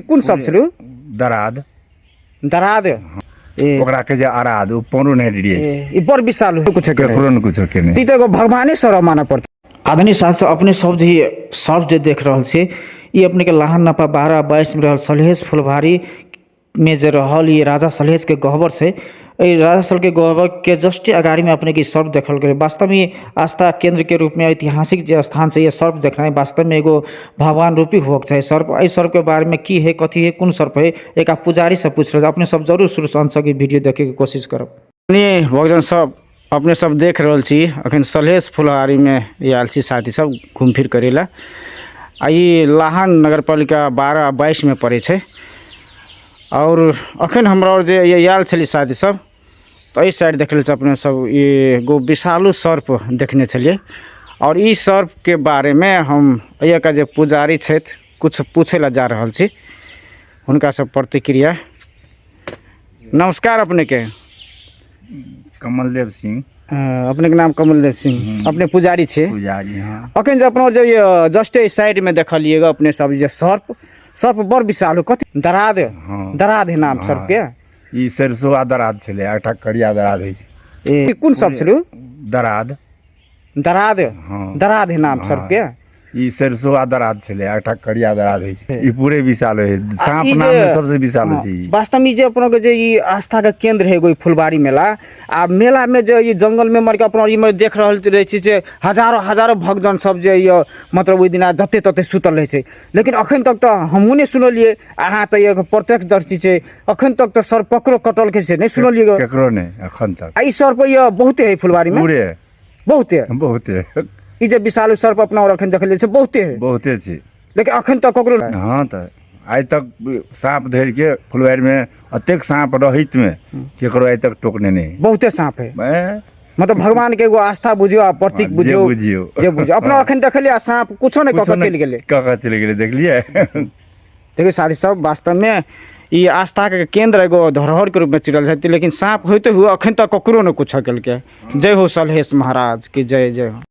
कौन सब छलू? दराद दराद ओकरा के जे आराद उ पौनो नहीं रिए ई बड़ विशाल कुछ केकरो न कुछ के नहीं ती तो एगो भगवाने सर माना पड़ता। आधुनिक शास्त्र से अपने सब जी सब जे देख रहल छे ई अपने के लाहन नपा 12-22 में रहल सलहेश फुलवारी में जे रहल ये राजा सलहेश के गहबर से राजा सल के गहबर के जस्ट अगाड़ी में अपने की सर्प देखल गए। वास्तव में आस्था केंद्र के रूप में ऐतिहासिक जो स्थान से ये सर्प देखना है वास्तव में एगो भगवान रूपी हो चाहे सर्प। इस सर्प के बारे में की है कथी है कौन सर्प है एक आप पुजारी से पूछ रहे अपने सब जरूर शुरू से अंत तक वीडियो देखे के कोशिश करब। भक्तजन सब अपने सब देख रहल छी अखन सलहेश फुलवारी में आयल छी साथी सब घूम फिर करेला आ ये लाहन नगर पालिका 12-22 में पड़े छे और अखन हमरा और जे ये आयल छली साथी सब तो इस साइड देख अपने सब ये गो विशालू सर्प देखने छलिए और इस सर्प के बारे में हम ये का जो पुजारी छे कुछ पूछे ला जा रहल छी उनका सब प्रतिक्रिया। नमस्कार अपने के कमलदेव सिंह अपने के नाम कमलदेव सिंह अपने पुजारी छे पुजारी। हाँ अखन जो अपना जो ये जस्ट साइड में देखलिएगा अपने सब जो सर्प सर्प बड़ विशाल कथी दराद दराद है नाम सर्प के ई सरसोआ दराद छले आटा करिया दराद है ए कौन सब छलू दराद दराद हाँ दराद है नाम सर्प के ई सरसोआ दराद छले आटा करिया दराद है ई पूरे विशाल है सांप ई नाम जे- में सबसे विशाल है ई वास्तव में जे अपना के जे ई आस्था का केंद्र है एगो फुलवारी मेला आ मेला में जो ये जंगल में मर के अपना ई में देख रहल रहे छी जे हजारों हजारों भक्तजन सब जे ये मतलब ओइ दिना जते तते सुतल रहे छै लेकिन अखन तक तो हमहू नहीं सुनलिए अहाँ तो ये प्रत्यक्षदर्शी छै अखन तक तो सर पकड़ो कटल के से नहीं सुनलिए केकरो नहीं अखन तक आ ई सर्प ये बहुते है फुलवारी में पूरे बहुते बहुते ई जे विशाल सर्प अपना और अखन देखले छै बहुते है बहुते छी लेकिन अखन तक ककरो हाँ तो आइ तक सांप धर के फुलवारी में अतेक सांप रहित में केकरो आइ तक टोकने नहीं बहुते सांप है मैं मतलब भगवान के एगो आस्था बुझियो आ प्रतीक बुझियो बुझियो जे बुझियो अपना अखन देखलिए सांप कुछो नहीं कक चल गेले कका चले गेले देख लिए देखिए साथी सब वास्तव में ये आस्था के केंद्र एगो धरोहर के रूप में चिरल है लेकिन सांप होते हुए अखन तक ककरो ने कुछ कल के। जय हो सलहेश महाराज की जय जय हो।